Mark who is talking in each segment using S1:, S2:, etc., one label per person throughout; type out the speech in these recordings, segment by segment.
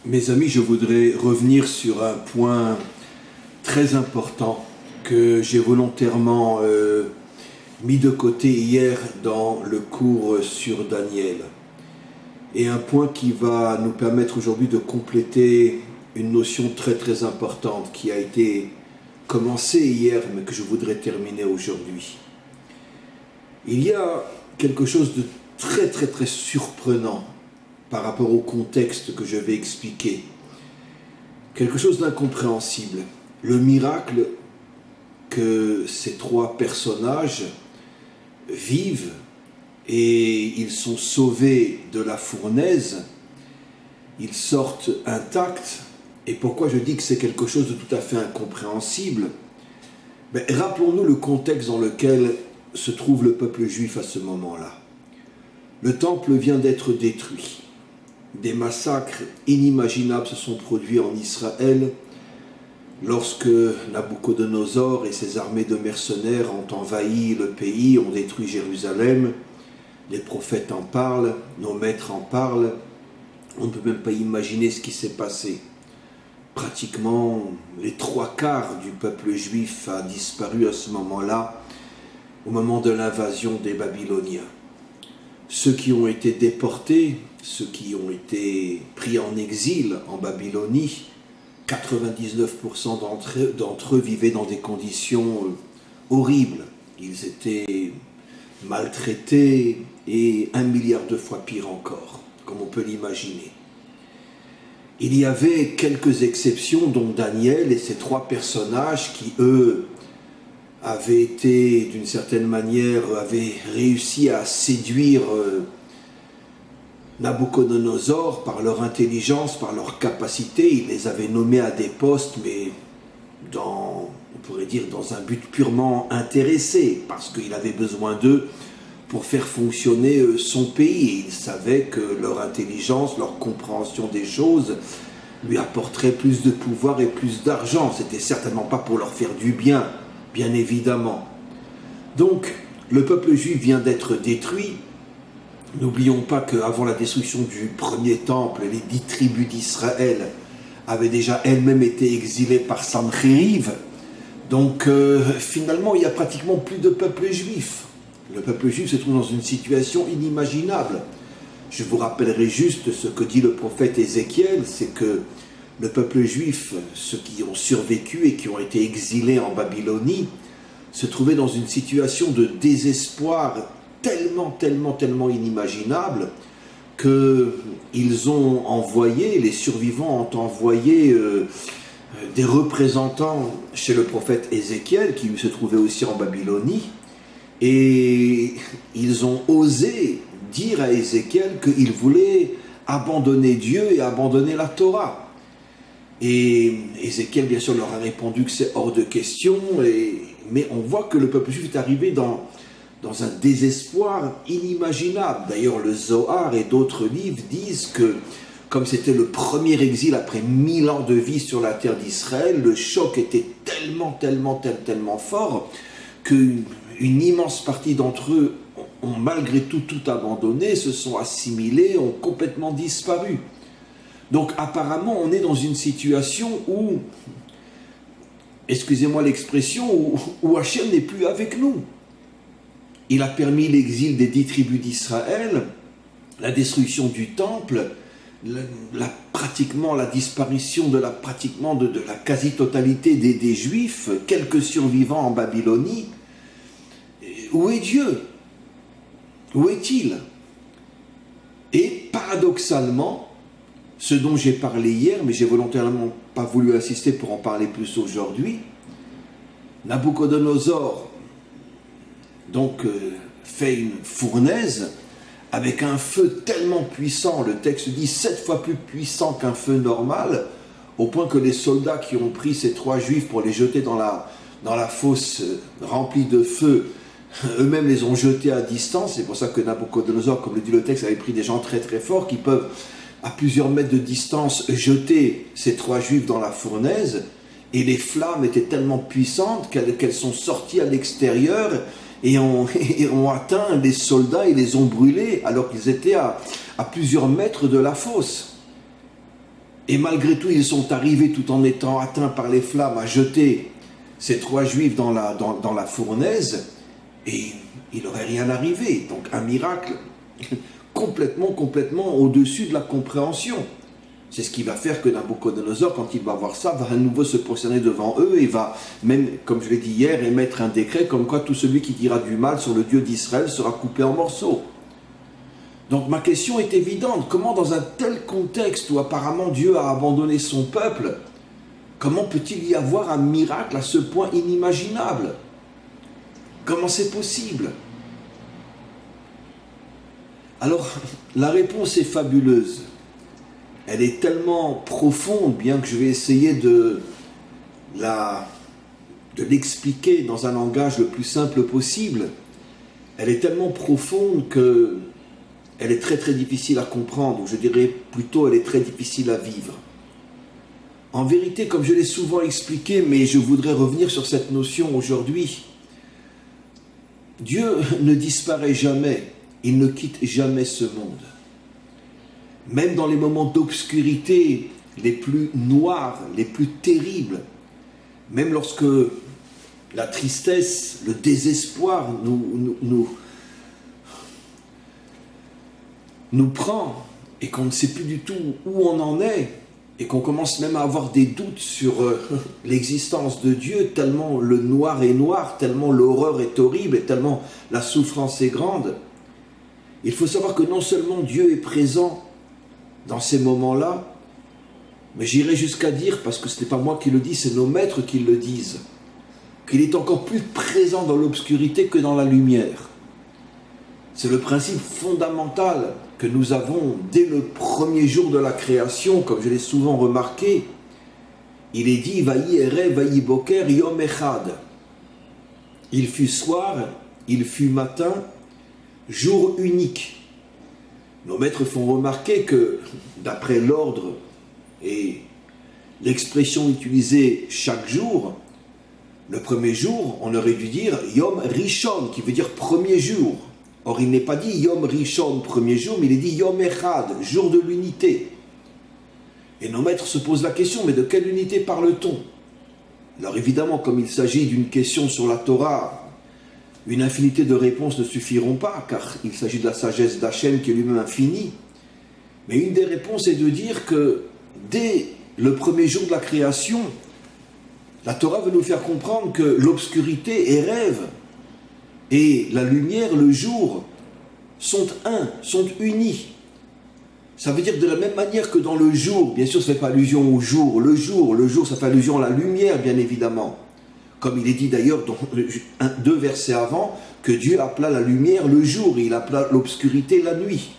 S1: Mes amis, je voudrais revenir sur un point très important que j'ai volontairement mis de côté hier dans le cours sur Daniel. Et un point qui va nous permettre aujourd'hui de compléter une notion très importante qui a été commencée hier mais que je voudrais terminer aujourd'hui. Il y a quelque chose de très surprenant par rapport au contexte que je vais expliquer. Quelque chose d'incompréhensible. Le miracle que ces trois personnages vivent et ils sont sauvés de la fournaise, ils sortent intacts. Et pourquoi je dis que c'est quelque chose de tout à fait incompréhensible? Rappelons-nous le contexte dans lequel se trouve le peuple juif à ce moment-là. Le temple vient d'être détruit. Des massacres inimaginables se sont produits en Israël lorsque Nabucodonosor et ses armées de mercenaires ont envahi le pays, ont détruit Jérusalem. Les prophètes en parlent, nos maîtres en parlent. On ne peut même pas imaginer ce qui s'est passé. Pratiquement les 3/4 du peuple juif a disparu à ce moment-là, au moment de l'invasion des Babyloniens. Ceux qui ont été déportés, ceux qui ont été pris en exil en Babylonie, 99% d'entre eux vivaient dans des conditions horribles. Ils étaient maltraités et 1 milliard de fois pire encore, comme on peut l'imaginer. Il y avait quelques exceptions, dont Daniel et ces trois personnages qui, eux, avaient été, d'une certaine manière, avaient réussi à séduire Nabucodonosor par leur intelligence, par leur capacité. Il les avait nommés à des postes, mais on pourrait dire dans un but purement intéressé, parce qu'il avait besoin d'eux pour faire fonctionner son pays. Et il savait que leur intelligence, leur compréhension des choses lui apporterait plus de pouvoir et plus d'argent. C'était certainement pas pour leur faire du bien, bien évidemment. Donc, le peuple juif vient d'être détruit. N'oublions pas qu'avant la destruction du premier temple, les 10 tribus d'Israël avaient déjà elles-mêmes été exilées par Sanchériv. Donc, finalement, il n'y a pratiquement plus de peuple juif. Le peuple juif se trouve dans une situation inimaginable. Je vous rappellerai juste ce que dit le prophète Ézéchiel, c'est que le peuple juif, ceux qui ont survécu et qui ont été exilés en Babylonie, se trouvaient dans une situation de désespoir tellement inimaginable qu'ils ont envoyé, les survivants ont envoyé des représentants chez le prophète Ézéchiel, qui se trouvait aussi en Babylonie, et ils ont osé dire à Ézéchiel qu'il voulait abandonner Dieu et abandonner la Torah. Et Ézéchiel, bien sûr, leur a répondu que c'est hors de question, mais on voit que le peuple juif est arrivé dans un désespoir inimaginable. D'ailleurs, le Zohar et d'autres livres disent que, comme c'était le premier exil après 1000 ans de vie sur la terre d'Israël, le choc était tellement fort qu'une immense partie d'entre eux ont malgré tout abandonné, se sont assimilés, ont complètement disparu. Donc apparemment, on est dans une situation où, excusez-moi l'expression, où Hachem n'est plus avec nous. Il a permis l'exil des 10 tribus d'Israël, la destruction du temple, pratiquement la disparition de la quasi-totalité des Juifs, quelques survivants en Babylonie. Où est Dieu? Où est-il? Et paradoxalement, ce dont j'ai parlé hier, mais j'ai volontairement pas voulu insister pour en parler plus aujourd'hui, Nabucodonosor donc fait une fournaise avec un feu tellement puissant, le texte dit 7 fois plus puissant qu'un feu normal, au point que les soldats qui ont pris ces 3 juifs pour les jeter dans la fosse remplie de feu, eux-mêmes les ont jetés à distance. C'est pour ça que Nabucodonosor, comme le dit le texte, avait pris des gens très forts qui peuvent à plusieurs mètres de distance jeter ces 3 juifs dans la fournaise, et les flammes étaient tellement puissantes qu'elles sont sorties à l'extérieur et ont atteint les soldats et les ont brûlés alors qu'ils étaient à plusieurs mètres de la fosse. Et malgré tout, ils sont arrivés tout en étant atteints par les flammes à jeter ces 3 Juifs dans la fournaise et il n'aurait rien arrivé. Donc un miracle complètement au-dessus de la compréhension. C'est ce qui va faire que Nabuchodonosor, quand il va voir ça, va à nouveau se prosterner devant eux et va même, comme je l'ai dit hier, émettre un décret comme quoi tout celui qui dira du mal sur le Dieu d'Israël sera coupé en morceaux. Donc ma question est évidente. Comment dans un tel contexte où apparemment Dieu a abandonné son peuple, comment peut-il y avoir un miracle à ce point inimaginable? Comment c'est possible? Alors, la réponse est fabuleuse. Elle est tellement profonde, bien que je vais essayer de l'expliquer dans un langage le plus simple possible. Elle est tellement profonde que elle est très difficile à comprendre, ou je dirais plutôt elle est très difficile à vivre. En vérité, comme je l'ai souvent expliqué, mais je voudrais revenir sur cette notion aujourd'hui, Dieu ne disparaît jamais, il ne quitte jamais ce monde. Même dans les moments d'obscurité les plus noirs, les plus terribles, même lorsque la tristesse, le désespoir nous prend et qu'on ne sait plus du tout où on en est et qu'on commence même à avoir des doutes sur l'existence de Dieu, tellement le noir est noir, tellement l'horreur est horrible et tellement la souffrance est grande. Il faut savoir que non seulement Dieu est présent dans ces moments-là, mais j'irai jusqu'à dire, parce que ce n'est pas moi qui le dis, c'est nos maîtres qui le disent, qu'il est encore plus présent dans l'obscurité que dans la lumière. C'est le principe fondamental que nous avons dès le premier jour de la création, comme je l'ai souvent remarqué. Il est dit « Vayi erev, vayi boker, yom echad ». Il fut soir, il fut matin, jour unique. Nos maîtres font remarquer que, d'après l'ordre et l'expression utilisée chaque jour, le premier jour, on aurait dû dire « Yom Rishon », qui veut dire premier jour. Or, il n'est pas dit Yom Rishon, premier jour, mais il est dit Yom Echad, jour de l'unité. Et nos maîtres se posent la question, mais de quelle unité parle-t-on? Alors évidemment, comme il s'agit d'une question sur la Torah, une infinité de réponses ne suffiront pas, car il s'agit de la sagesse d'Hachem qui est lui-même infinie. Mais une des réponses est de dire que dès le premier jour de la création, la Torah veut nous faire comprendre que l'obscurité est rêve, et la lumière, le jour, sont un, sont unis. Ça veut dire de la même manière que dans le jour, bien sûr ça ne fait pas allusion au jour, le jour ça fait allusion à la lumière bien évidemment. Comme il est dit d'ailleurs dans 2 versets avant, que Dieu appela la lumière le jour et il appela l'obscurité la nuit.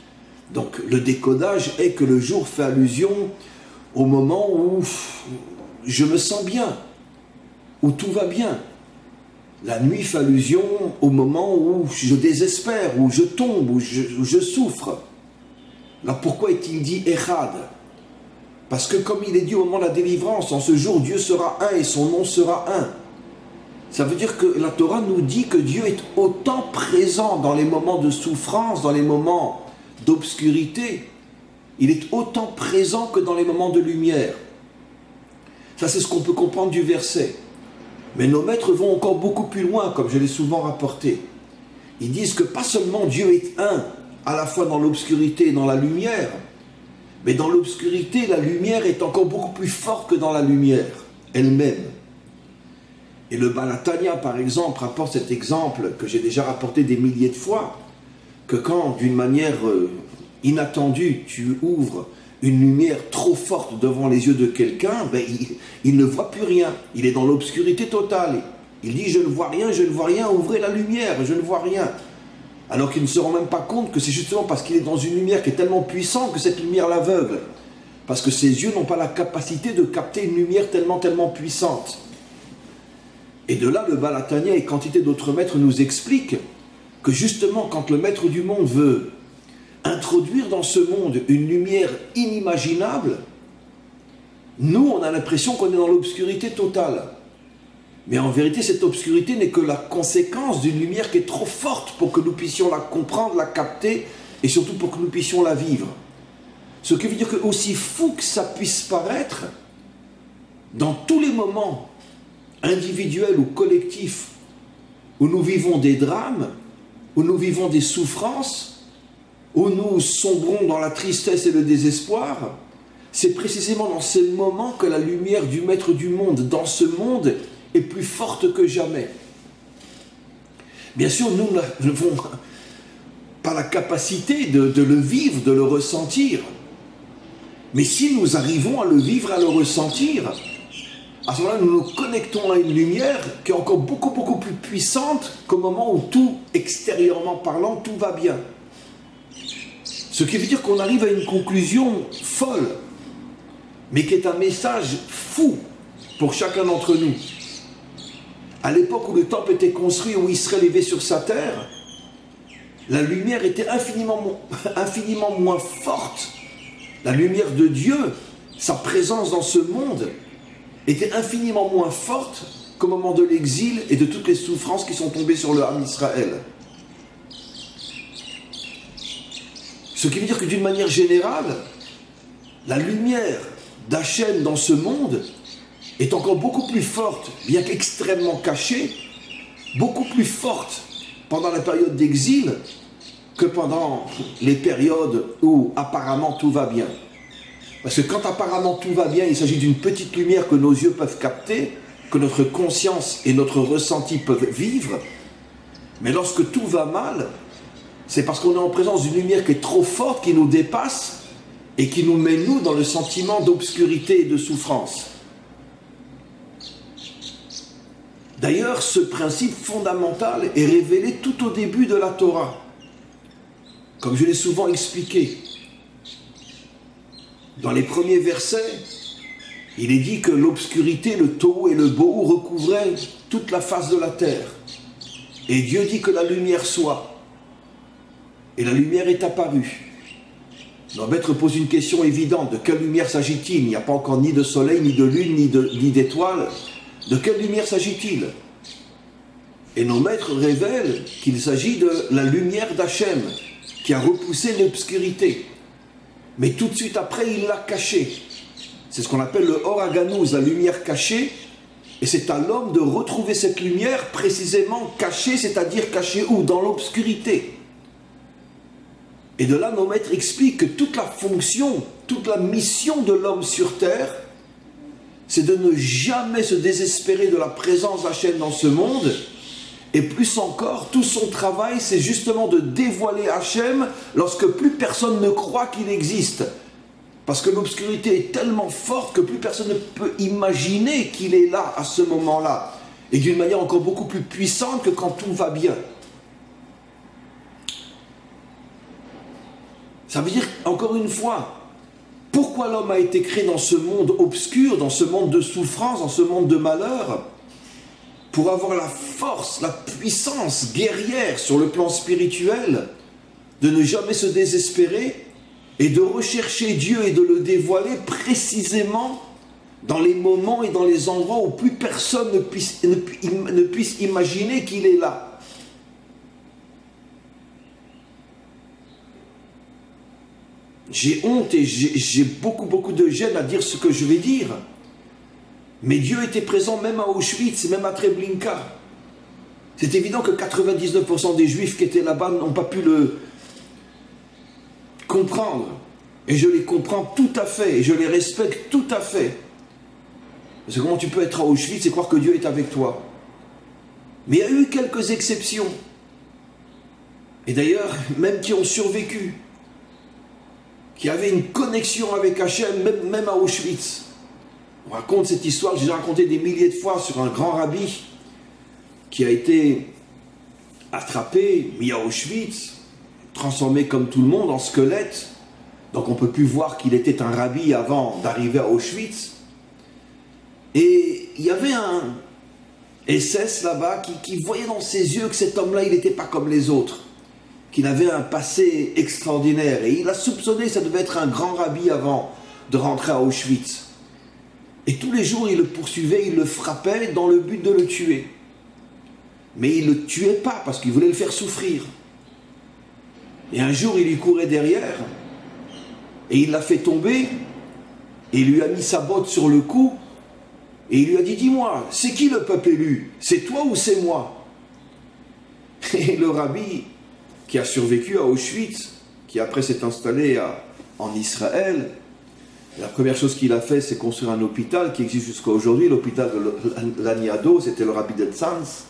S1: Donc le décodage est que le jour fait allusion au moment où je me sens bien, où tout va bien. La nuit fait allusion au moment où je désespère, où je tombe, où je souffre. Alors pourquoi est-il dit Echad? Parce que comme il est dit au moment de la délivrance, en ce jour Dieu sera un et son nom sera un. Ça veut dire que la Torah nous dit que Dieu est autant présent dans les moments de souffrance, dans les moments d'obscurité. Il est autant présent que dans les moments de lumière. Ça c'est ce qu'on peut comprendre du verset. Mais nos maîtres vont encore beaucoup plus loin, comme je l'ai souvent rapporté. Ils disent que pas seulement Dieu est un, à la fois dans l'obscurité et dans la lumière, mais dans l'obscurité, la lumière est encore beaucoup plus forte que dans la lumière elle-même. Et le Baal HaTanya, par exemple, rapporte cet exemple que j'ai déjà rapporté des milliers de fois, que quand, d'une manière inattendue, tu ouvres une lumière trop forte devant les yeux de quelqu'un, il ne voit plus rien. Il est dans l'obscurité totale. Il dit « je ne vois rien, ouvrez la lumière, je ne vois rien ». Alors qu'il ne se rend même pas compte que c'est justement parce qu'il est dans une lumière qui est tellement puissante que cette lumière l'aveugle. Parce que ses yeux n'ont pas la capacité de capter une lumière tellement puissante. Et de là, le Baal HaTanya et quantité d'autres maîtres nous expliquent que justement, quand le maître du monde veut introduire dans ce monde une lumière inimaginable, nous, on a l'impression qu'on est dans l'obscurité totale. Mais en vérité, cette obscurité n'est que la conséquence d'une lumière qui est trop forte pour que nous puissions la comprendre, la capter, et surtout pour que nous puissions la vivre. Ce qui veut dire que aussi fou que ça puisse paraître, dans tous les moments individuels ou collectifs où nous vivons des drames, où nous vivons des souffrances, où nous sombrons dans la tristesse et le désespoir, c'est précisément dans ces moments que la lumière du Maître du monde dans ce monde est plus forte que jamais. Bien sûr, nous n'avons pas la capacité de le vivre, de le ressentir. Mais si nous arrivons à le vivre, à le ressentir, à ce moment-là, nous nous connectons à une lumière qui est encore beaucoup, beaucoup plus puissante qu'au moment où tout, extérieurement parlant, tout va bien. Ce qui veut dire qu'on arrive à une conclusion folle, mais qui est un message fou pour chacun d'entre nous. À l'époque où le temple était construit, où Israël vivait sur sa terre, la lumière était infiniment moins forte. La lumière de Dieu, sa présence dans ce monde, était infiniment moins forte qu'au moment de l'exil et de toutes les souffrances qui sont tombées sur le Ham Israël. Ce qui veut dire que d'une manière générale, la lumière d'Hachem dans ce monde est encore beaucoup plus forte, bien qu'extrêmement cachée, beaucoup plus forte pendant la période d'exil que pendant les périodes où apparemment tout va bien. Parce que quand apparemment tout va bien, il s'agit d'une petite lumière que nos yeux peuvent capter, que notre conscience et notre ressenti peuvent vivre. Mais lorsque tout va mal, c'est parce qu'on est en présence d'une lumière qui est trop forte, qui nous dépasse et qui nous met, nous, dans le sentiment d'obscurité et de souffrance. D'ailleurs, ce principe fondamental est révélé tout au début de la Torah. Comme je l'ai souvent expliqué, dans les premiers versets, il est dit que l'obscurité, le tohu et le bohu recouvraient toute la face de la terre. Et Dieu dit que la lumière soit. Et la lumière est apparue. Le maître pose une question évidente. De quelle lumière s'agit-il? Il n'y a pas encore ni de soleil, ni de lune, ni d'étoiles. De quelle lumière s'agit-il? Et nos maîtres révèlent qu'il s'agit de la lumière d'Hachem, qui a repoussé l'obscurité. Mais tout de suite après, il l'a cachée. C'est ce qu'on appelle le Or HaGanuz, la lumière cachée. Et c'est à l'homme de retrouver cette lumière précisément cachée, c'est-à-dire cachée où? Dans l'obscurité. Et de là, nos maîtres expliquent que toute la fonction, toute la mission de l'homme sur terre, c'est de ne jamais se désespérer de la présence d'Hachem dans ce monde. Et plus encore, tout son travail, c'est justement de dévoiler Hachem lorsque plus personne ne croit qu'il existe. Parce que l'obscurité est tellement forte que plus personne ne peut imaginer qu'il est là à ce moment-là. Et d'une manière encore beaucoup plus puissante que quand tout va bien. Ça veut dire, encore une fois, pourquoi l'homme a été créé dans ce monde obscur, dans ce monde de souffrance, dans ce monde de malheur? Pour avoir la force, la puissance guerrière sur le plan spirituel, de ne jamais se désespérer et de rechercher Dieu et de le dévoiler précisément dans les moments et dans les endroits où plus personne ne puisse imaginer qu'il est là. J'ai honte et j'ai beaucoup de gêne à dire ce que je vais dire. Mais Dieu était présent même à Auschwitz, même à Treblinka. C'est évident que 99% des Juifs qui étaient là-bas n'ont pas pu le comprendre. Et je les comprends tout à fait, et je les respecte tout à fait. Parce que comment tu peux être à Auschwitz et croire que Dieu est avec toi? Mais il y a eu quelques exceptions. Et d'ailleurs, même qui ont survécu, qui avaient une connexion avec Hachem, même à Auschwitz. On raconte cette histoire, j'ai raconté des milliers de fois sur un grand rabbi qui a été attrapé, mis à Auschwitz, transformé comme tout le monde en squelette. Donc on ne peut plus voir qu'il était un rabbi avant d'arriver à Auschwitz. Et il y avait un SS là-bas qui voyait dans ses yeux que cet homme-là, il n'était pas comme les autres. Qu'il avait un passé extraordinaire. Et il a soupçonné que ça devait être un grand rabbi avant de rentrer à Auschwitz. Et tous les jours, il le poursuivait, il le frappait dans le but de le tuer. Mais il ne le tuait pas parce qu'il voulait le faire souffrir. Et un jour, il lui courait derrière. Et il l'a fait tomber, et il lui a mis sa botte sur le cou, et il lui a dit, dis-moi, c'est qui le peuple élu? C'est toi ou c'est moi? Et le rabbi, qui a survécu à Auschwitz, qui après s'est installé en Israël, la première chose qu'il a fait, c'est construire un hôpital qui existe jusqu'à aujourd'hui, l'hôpital de Laniado, c'était le rabbi de Tzanz.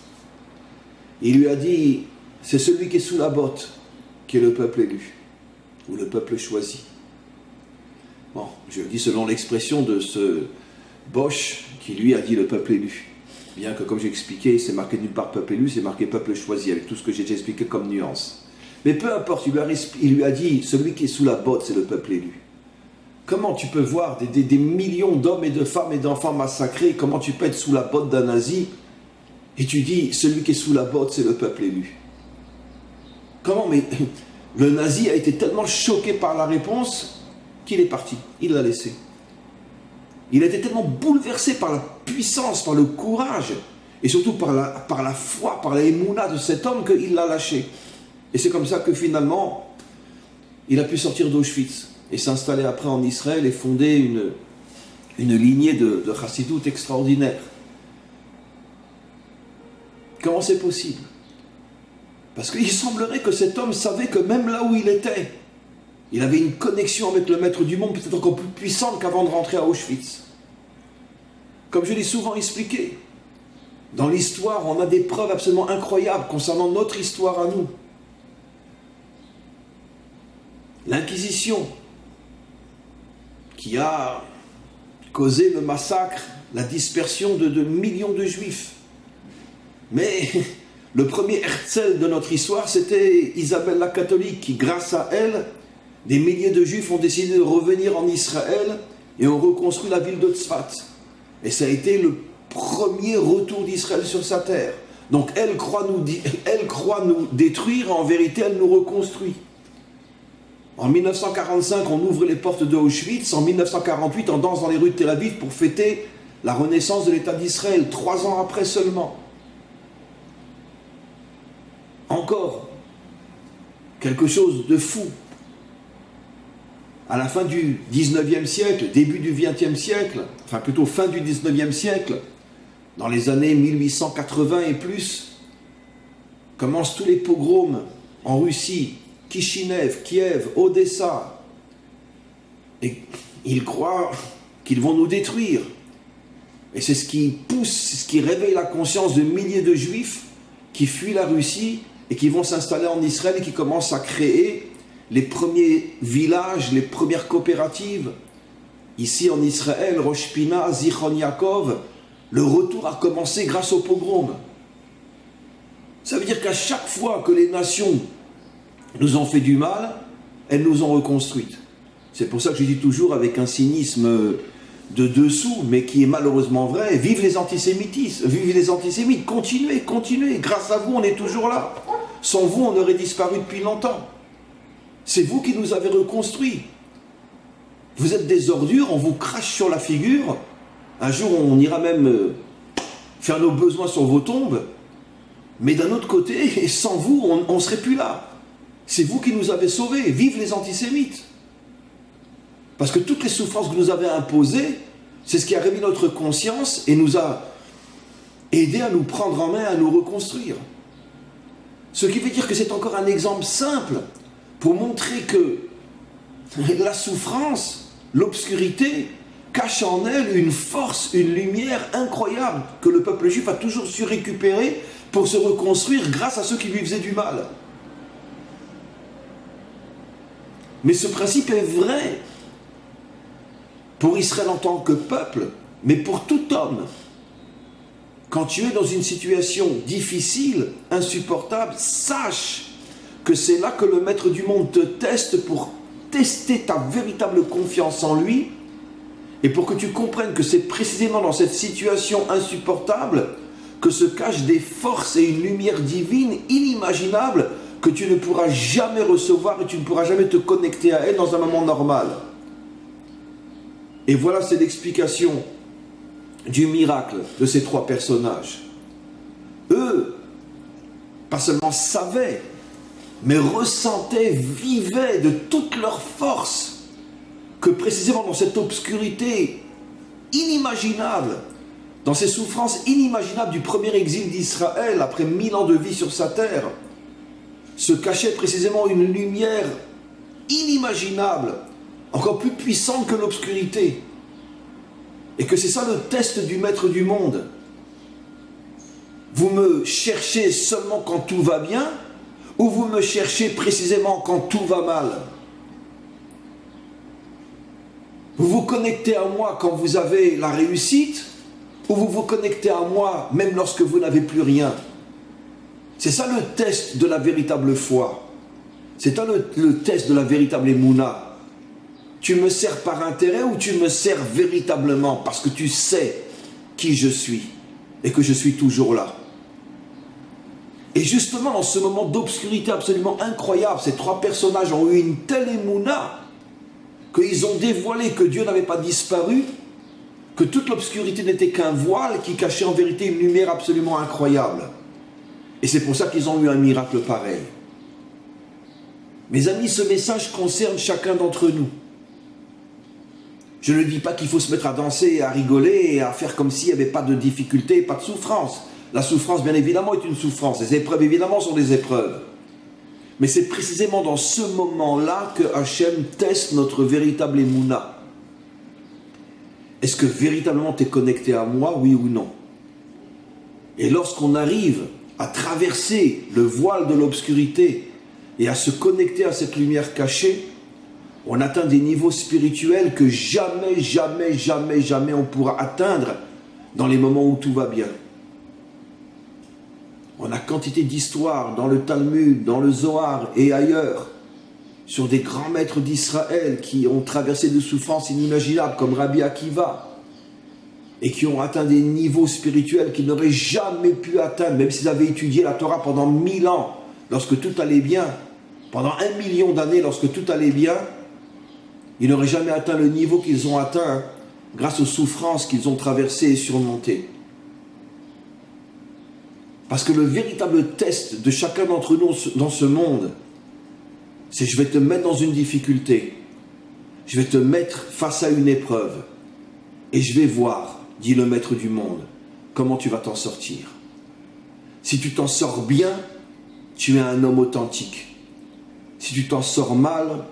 S1: Il lui a dit, c'est celui qui est sous la botte, qui est le peuple élu, ou le peuple choisi. Bon, je le dis selon l'expression de ce Bosch, qui lui a dit le peuple élu. Bien que, comme j'ai expliqué, c'est marqué nulle part peuple élu, c'est marqué peuple choisi, avec tout ce que j'ai déjà expliqué comme nuance. Mais peu importe, il lui a dit, celui qui est sous la botte, c'est le peuple élu. Comment tu peux voir des millions d'hommes et de femmes et d'enfants massacrés, comment tu peux être sous la botte d'un nazi, et tu dis, celui qui est sous la botte, c'est le peuple élu. Comment? Mais le nazi a été tellement choqué par la réponse qu'il est parti, il l'a laissé. Il a été tellement bouleversé par la puissance, par le courage, et surtout par la foi, par la émouna de cet homme qu'il l'a lâché. Et c'est comme ça que finalement, il a pu sortir d'Auschwitz et s'installer après en Israël et fonder une lignée de chassidout extraordinaire. Comment c'est possible? Parce qu'il semblerait que cet homme savait que même là où il était, il avait une connexion avec le maître du monde peut-être encore plus puissante qu'avant de rentrer à Auschwitz. Comme je l'ai souvent expliqué, dans l'histoire, on a des preuves absolument incroyables concernant notre histoire à nous. L'Inquisition, qui a causé le massacre, la dispersion de millions de Juifs. Mais le premier Herzl de notre histoire, c'était Isabelle la catholique, qui grâce à elle, des milliers de Juifs ont décidé de revenir en Israël et ont reconstruit la ville de Tzfat. Et ça a été le premier retour d'Israël sur sa terre. Donc elle croit nous détruire, en vérité elle nous reconstruit. En 1945, on ouvre les portes de Auschwitz. En 1948, on danse dans les rues de Tel Aviv pour fêter la renaissance de l'État d'Israël, 3 ans après seulement. Encore, quelque chose de fou. À la fin du 19e siècle, début du 20e siècle, enfin plutôt fin du 19e siècle, dans les années 1880 et plus, commencent tous les pogroms en Russie, Kishinev, Kiev, Odessa. Et ils croient qu'ils vont nous détruire. Et c'est ce qui pousse, c'est ce qui réveille la conscience de milliers de Juifs qui fuient la Russie et qui vont s'installer en Israël et qui commencent à créer les premiers villages, les premières coopératives. Ici en Israël, Rosh Pina, Zichron Yaakov, le retour a commencé grâce au pogrom. Ça veut dire qu'à chaque fois que les nations nous ont fait du mal, elles nous ont reconstruites. C'est pour ça que je dis toujours avec un cynisme de dessous, mais qui est malheureusement vrai, vive les antisémitismes, vive les antisémites, continuez, continuez, grâce à vous on est toujours là. Sans vous on aurait disparu depuis longtemps. C'est vous qui nous avez reconstruits. Vous êtes des ordures, on vous crache sur la figure. Un jour, on ira même faire nos besoins sur vos tombes. Mais d'un autre côté, et sans vous, on ne serait plus là. C'est vous qui nous avez sauvés. Vive les antisémites. Parce que toutes les souffrances que vous nous avez imposées, c'est ce qui a réveillé notre conscience et nous a aidés à nous prendre en main, à nous reconstruire. Ce qui veut dire que c'est encore un exemple simple pour montrer que la souffrance, l'obscurité, cache en elle une force, une lumière incroyable que le peuple juif a toujours su récupérer pour se reconstruire grâce à ceux qui lui faisaient du mal. Mais ce principe est vrai pour Israël en tant que peuple, mais pour tout homme. Quand tu es dans une situation difficile, insupportable, sache que c'est là que le maître du monde te teste pour tester ta véritable confiance en lui et pour que tu comprennes que c'est précisément dans cette situation insupportable que se cachent des forces et une lumière divine inimaginable que tu ne pourras jamais recevoir et tu ne pourras jamais te connecter à elle dans un moment normal. Et voilà, c'est l'explication du miracle de ces 3 personnages. Eux, pas seulement savaient, mais ressentaient, vivaient de toute leur force que précisément dans cette obscurité inimaginable, dans ces souffrances inimaginables du premier exil d'Israël, après 1000 ans de vie sur sa terre, se cachait précisément une lumière inimaginable, encore plus puissante que l'obscurité. Et que c'est ça le test du maître du monde. Vous me cherchez seulement quand tout va bien, ou vous me cherchez précisément quand tout va mal? Vous vous connectez à moi quand vous avez la réussite, ou vous vous connectez à moi même lorsque vous n'avez plus rien? C'est ça le test de la véritable foi. C'est ça le test de la véritable émouna. Tu me sers par intérêt ou tu me sers véritablement parce que tu sais qui je suis et que je suis toujours là? Et justement, dans ce moment d'obscurité absolument incroyable, ces trois personnages ont eu une telle émouna qu'ils ont dévoilé que Dieu n'avait pas disparu, que toute l'obscurité n'était qu'un voile qui cachait en vérité une lumière absolument incroyable. Et c'est pour ça qu'ils ont eu un miracle pareil. Mes amis, ce message concerne chacun d'entre nous. Je ne dis pas qu'il faut se mettre à danser, à rigoler et à faire comme s'il n'y avait pas de difficulté, pas de souffrance. La souffrance, bien évidemment, est une souffrance. Les épreuves, évidemment, sont des épreuves. Mais c'est précisément dans ce moment-là que Hachem teste notre véritable émouna. Est-ce que véritablement tu es connecté à moi, oui ou non? Et lorsqu'on arrive à traverser le voile de l'obscurité et à se connecter à cette lumière cachée, on atteint des niveaux spirituels que jamais, jamais, jamais, jamais on pourra atteindre dans les moments où tout va bien. On a quantité d'histoires dans le Talmud, dans le Zohar et ailleurs, sur des grands maîtres d'Israël qui ont traversé des souffrances inimaginables, comme Rabbi Akiva, et qui ont atteint des niveaux spirituels qu'ils n'auraient jamais pu atteindre, même s'ils avaient étudié la Torah pendant 1000 ans, lorsque tout allait bien, pendant 1 million d'années, lorsque tout allait bien, ils n'auraient jamais atteint le niveau qu'ils ont atteint grâce aux souffrances qu'ils ont traversées et surmontées. Parce que le véritable test de chacun d'entre nous dans ce monde, c'est je vais te mettre dans une difficulté, je vais te mettre face à une épreuve, et je vais voir, dit le maître du monde, comment tu vas t'en sortir. Si tu t'en sors bien, tu es un homme authentique. Si tu t'en sors mal,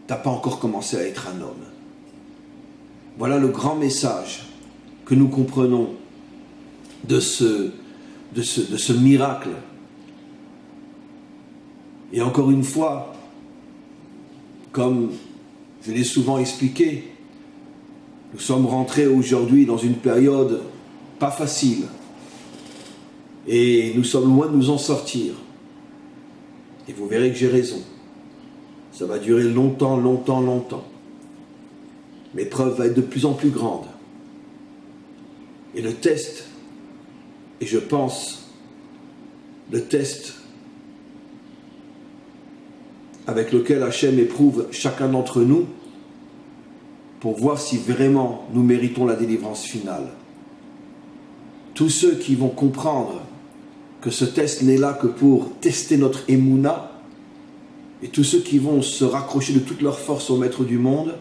S1: tu n'as pas encore commencé à être un homme. Voilà le grand message que nous comprenons de ce miracle. Et encore une fois, comme je l'ai souvent expliqué, nous sommes rentrés aujourd'hui dans une période pas facile. Et nous sommes loin de nous en sortir. Et vous verrez que j'ai raison. Ça va durer longtemps, longtemps, longtemps. L'épreuve va être de plus en plus grande. Et le test, et je pense, le test avec lequel Hachem éprouve chacun d'entre nous pour voir si vraiment nous méritons la délivrance finale. Tous ceux qui vont comprendre que ce test n'est là que pour tester notre émouna, et tous ceux qui vont se raccrocher de toute leur force au maître du monde,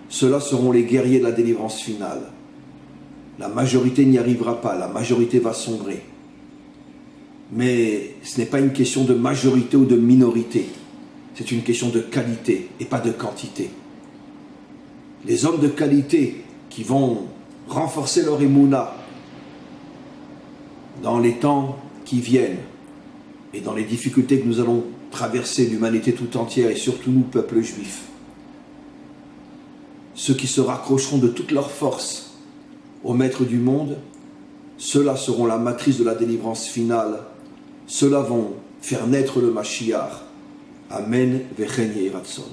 S1: ceux-là seront les guerriers de la délivrance finale. La majorité n'y arrivera pas, la majorité va sombrer. Mais ce n'est pas une question de majorité ou de minorité, c'est une question de qualité et pas de quantité. Les hommes de qualité qui vont renforcer leur émouna dans les temps qui viennent et dans les difficultés que nous allons traverser l'humanité tout entière et surtout nous, peuple juif. Ceux qui se raccrocheront de toute leur force au maître du monde, ceux-là seront la matrice de la délivrance finale. Ceux-là vont faire naître le Mashiach. Amen, Vechen Yeh Ratzon.